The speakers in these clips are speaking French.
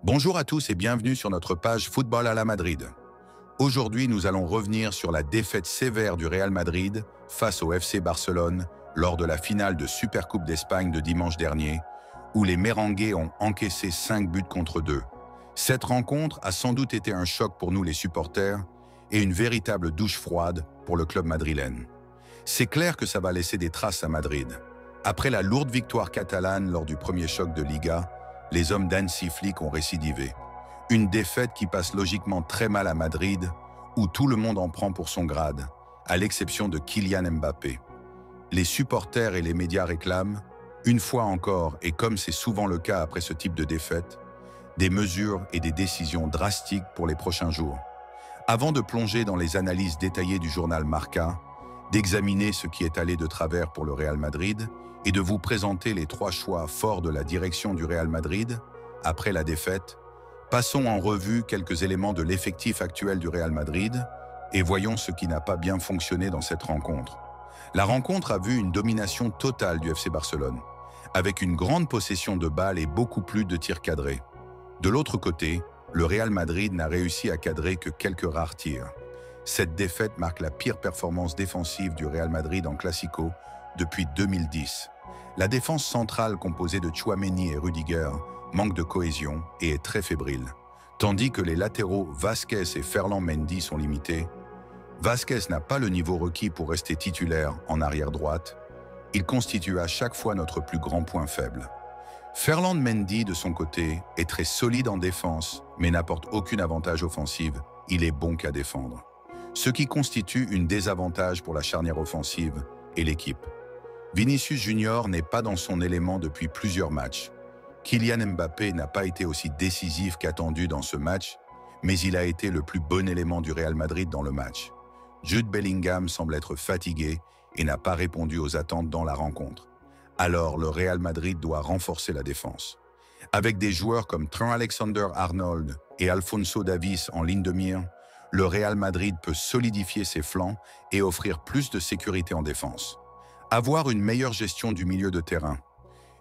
Bonjour à tous et bienvenue sur notre page Football à la Madrid. Aujourd'hui, nous allons revenir sur la défaite sévère du Real Madrid face au FC Barcelone lors de la finale de Supercoupe d'Espagne de dimanche dernier, où les Merengues ont encaissé 5 buts contre 2. Cette rencontre a sans doute été un choc pour nous les supporters et une véritable douche froide pour le club madrilène. C'est clair que ça va laisser des traces à Madrid. Après la lourde victoire catalane lors du premier choc de Liga, les hommes d'Hansi Flick ont récidivé. Une défaite qui passe logiquement très mal à Madrid, où tout le monde en prend pour son grade, à l'exception de Kylian Mbappé. Les supporters et les médias réclament, une fois encore, et comme c'est souvent le cas après ce type de défaite, des mesures et des décisions drastiques pour les prochains jours. Avant de plonger dans les analyses détaillées du journal Marca, d'examiner ce qui est allé de travers pour le Real Madrid et de vous présenter les 3 choix forts de la direction du Real Madrid après la défaite, passons en revue quelques éléments de l'effectif actuel du Real Madrid et voyons ce qui n'a pas bien fonctionné dans cette rencontre. La rencontre a vu une domination totale du FC Barcelone, avec une grande possession de balles et beaucoup plus de tirs cadrés. De l'autre côté, le Real Madrid n'a réussi à cadrer que quelques rares tirs. Cette défaite marque la pire performance défensive du Real Madrid en Classico depuis 2010. La défense centrale composée de Tchouaméni et Rudiger manque de cohésion et est très fébrile. Tandis que les latéraux Vasquez et Ferland Mendy sont limités, Vasquez n'a pas le niveau requis pour rester titulaire en arrière droite. Il constitue à chaque fois notre plus grand point faible. Ferland Mendy, de son côté, est très solide en défense, mais n'apporte aucun avantage offensif. Il est bon qu'à défendre. Ce qui constitue un désavantage pour la charnière offensive et l'équipe. Vinicius Junior n'est pas dans son élément depuis plusieurs matchs. Kylian Mbappé n'a pas été aussi décisif qu'attendu dans ce match, mais il a été le plus bon élément du Real Madrid dans le match. Jude Bellingham semble être fatigué et n'a pas répondu aux attentes dans la rencontre. Alors le Real Madrid doit renforcer la défense. Avec des joueurs comme Trent Alexander-Arnold et Alphonso Davies en ligne de mire, le Real Madrid peut solidifier ses flancs et offrir plus de sécurité en défense. Avoir une meilleure gestion du milieu de terrain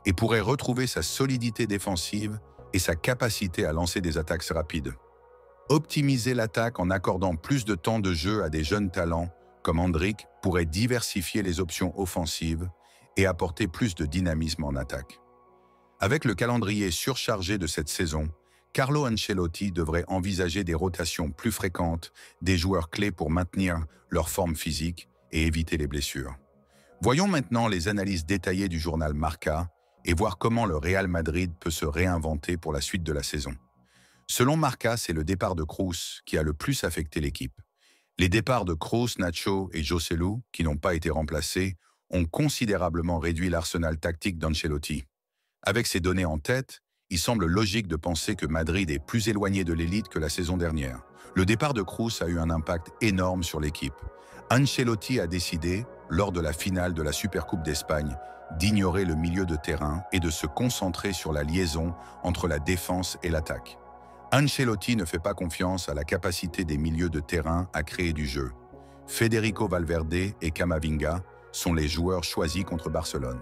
et pourrait retrouver sa solidité défensive et sa capacité à lancer des attaques rapides. Optimiser l'attaque en accordant plus de temps de jeu à des jeunes talents comme Endrick pourrait diversifier les options offensives et apporter plus de dynamisme en attaque. Avec le calendrier surchargé de cette saison, Carlo Ancelotti devrait envisager des rotations plus fréquentes des joueurs clés pour maintenir leur forme physique et éviter les blessures. Voyons maintenant les analyses détaillées du journal Marca et voir comment le Real Madrid peut se réinventer pour la suite de la saison. Selon Marca, c'est le départ de Kroos qui a le plus affecté l'équipe. Les départs de Kroos, Nacho et Joselu, qui n'ont pas été remplacés, ont considérablement réduit l'arsenal tactique d'Ancelotti. Avec ces données en tête, il semble logique de penser que Madrid est plus éloigné de l'élite que la saison dernière. Le départ de Kroos a eu un impact énorme sur l'équipe. Ancelotti a décidé, lors de la finale de la Supercoupe d'Espagne, d'ignorer le milieu de terrain et de se concentrer sur la liaison entre la défense et l'attaque. Ancelotti ne fait pas confiance à la capacité des milieux de terrain à créer du jeu. Federico Valverde et Camavinga sont les joueurs choisis contre Barcelone.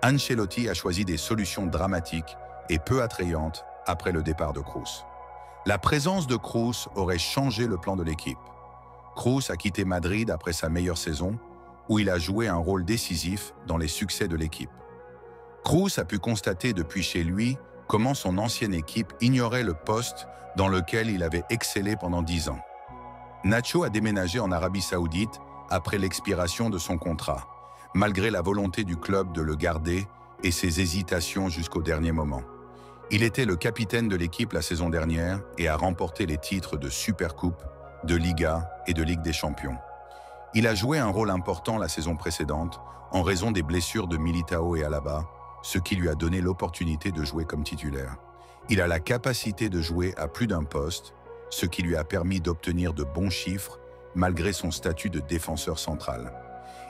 Ancelotti a choisi des solutions dramatiques et peu attrayantes après le départ de Kroos. La présence de Kroos aurait changé le plan de l'équipe. Kroos a quitté Madrid après sa meilleure saison, où il a joué un rôle décisif dans les succès de l'équipe. Kroos a pu constater depuis chez lui comment son ancienne équipe ignorait le poste dans lequel il avait excellé pendant 10 ans. Nacho a déménagé en Arabie Saoudite après l'expiration de son contrat, malgré la volonté du club de le garder et ses hésitations jusqu'au dernier moment. Il était le capitaine de l'équipe la saison dernière et a remporté les titres de Supercoupe, de Liga et de Ligue des Champions. Il a joué un rôle important la saison précédente en raison des blessures de Militao et Alaba, ce qui lui a donné l'opportunité de jouer comme titulaire. Il a la capacité de jouer à plus d'un poste, ce qui lui a permis d'obtenir de bons chiffres malgré son statut de défenseur central.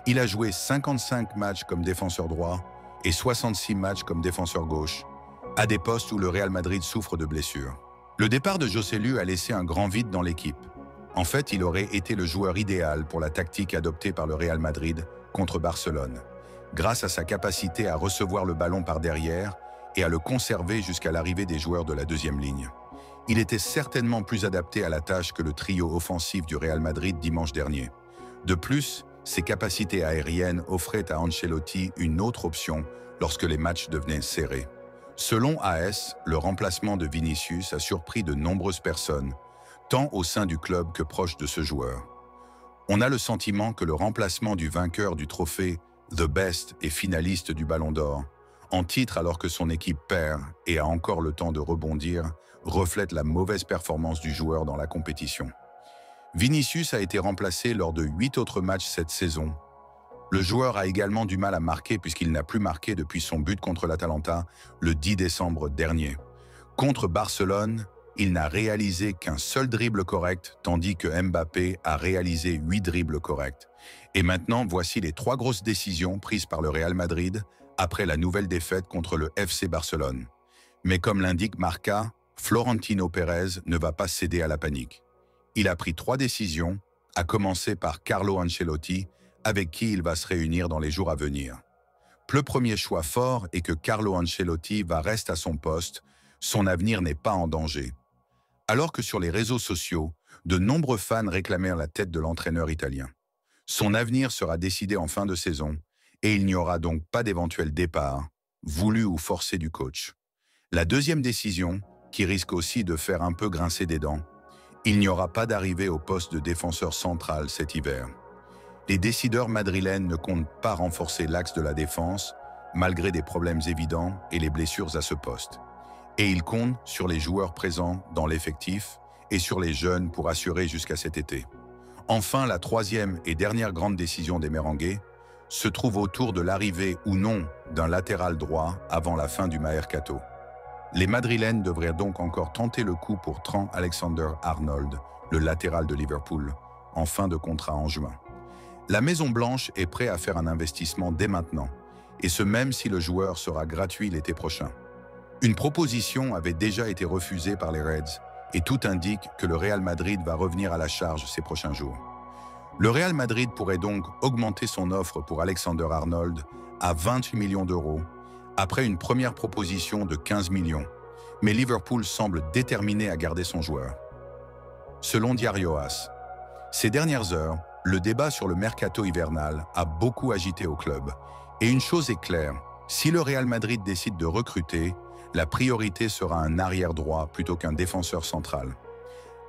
Il a joué 55 matchs comme défenseur droit et 66 matchs comme défenseur gauche, à des postes où le Real Madrid souffre de blessures. Le départ de Joselu a laissé un grand vide dans l'équipe. En fait, il aurait été le joueur idéal pour la tactique adoptée par le Real Madrid contre Barcelone, grâce à sa capacité à recevoir le ballon par derrière et à le conserver jusqu'à l'arrivée des joueurs de la deuxième ligne. Il était certainement plus adapté à la tâche que le trio offensif du Real Madrid dimanche dernier. De plus, ses capacités aériennes offraient à Ancelotti une autre option lorsque les matchs devenaient serrés. Selon AS, le remplacement de Vinicius a surpris de nombreuses personnes, tant au sein du club que proche de ce joueur. On a le sentiment que le remplacement du vainqueur du trophée The Best et finaliste du Ballon d'Or, en titre alors que son équipe perd et a encore le temps de rebondir, reflète la mauvaise performance du joueur dans la compétition. Vinicius a été remplacé lors de 8 autres matchs cette saison. Le joueur a également du mal à marquer puisqu'il n'a plus marqué depuis son but contre l'Atalanta le 10 décembre dernier. Contre Barcelone, il n'a réalisé qu'un seul dribble correct, tandis que Mbappé a réalisé 8 dribbles corrects. Et maintenant, voici les 3 grosses décisions prises par le Real Madrid après la nouvelle défaite contre le FC Barcelone. Mais comme l'indique Marca, Florentino Pérez ne va pas céder à la panique. Il a pris 3 décisions, à commencer par Carlo Ancelotti, avec qui il va se réunir dans les jours à venir. Le premier choix fort est que Carlo Ancelotti va rester à son poste, son avenir n'est pas en danger. Alors que sur les réseaux sociaux, de nombreux fans réclamèrent la tête de l'entraîneur italien. Son avenir sera décidé en fin de saison et il n'y aura donc pas d'éventuel départ, voulu ou forcé du coach. La deuxième décision, qui risque aussi de faire un peu grincer des dents, il n'y aura pas d'arrivée au poste de défenseur central cet hiver. Les décideurs madrilènes ne comptent pas renforcer l'axe de la défense, malgré des problèmes évidents et les blessures à ce poste. Et ils comptent sur les joueurs présents dans l'effectif et sur les jeunes pour assurer jusqu'à cet été. Enfin, la troisième et dernière grande décision des Merengues se trouve autour de l'arrivée ou non d'un latéral droit avant la fin du mercato. Les Madrilènes devraient donc encore tenter le coup pour Trent Alexander-Arnold, le latéral de Liverpool, en fin de contrat en juin. La Maison-Blanche est prête à faire un investissement dès maintenant, et ce même si le joueur sera gratuit l'été prochain. Une proposition avait déjà été refusée par les Reds, et tout indique que le Real Madrid va revenir à la charge ces prochains jours. Le Real Madrid pourrait donc augmenter son offre pour Alexander-Arnold à 28 millions d'euros, après une première proposition de 15 millions, mais Liverpool semble déterminé à garder son joueur. Selon Diario AS, ces dernières heures, le débat sur le mercato hivernal a beaucoup agité au club. Et une chose est claire, si le Real Madrid décide de recruter, la priorité sera un arrière droit plutôt qu'un défenseur central.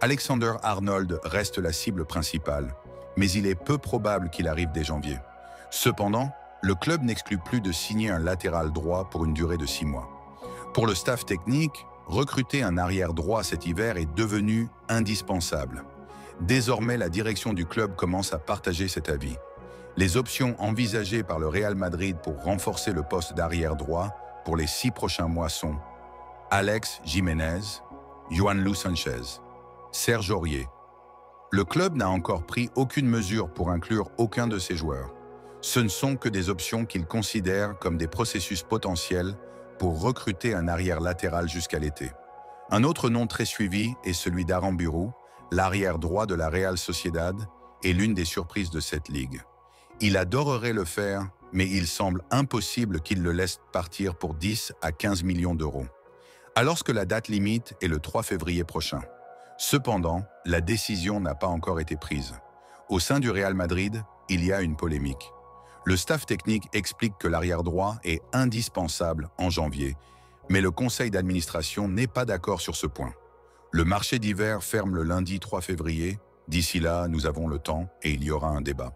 Alexander-Arnold reste la cible principale, mais il est peu probable qu'il arrive dès janvier. Cependant, le club n'exclut plus de signer un latéral droit pour une durée de 6 mois. Pour le staff technique, recruter un arrière droit cet hiver est devenu indispensable. Désormais, la direction du club commence à partager cet avis. Les options envisagées par le Real Madrid pour renforcer le poste d'arrière droit pour les 6 prochains mois sont Alex Jiménez, Juanlu Sanchez, Serge Aurier. Le club n'a encore pris aucune mesure pour inclure aucun de ces joueurs. Ce ne sont que des options qu'il considère comme des processus potentiels pour recruter un arrière latéral jusqu'à l'été. Un autre nom très suivi est celui d'Aramburu, l'arrière droit de la Real Sociedad, est l'une des surprises de cette ligue. Il adorerait le faire, mais il semble impossible qu'il le laisse partir pour 10 à 15 millions d'euros. Alors que la date limite est le 3 février prochain. Cependant, la décision n'a pas encore été prise. Au sein du Real Madrid, il y a une polémique. Le staff technique explique que l'arrière droit est indispensable en janvier, mais le conseil d'administration n'est pas d'accord sur ce point. Le marché d'hiver ferme le lundi 3 février. D'ici là, nous avons le temps et il y aura un débat.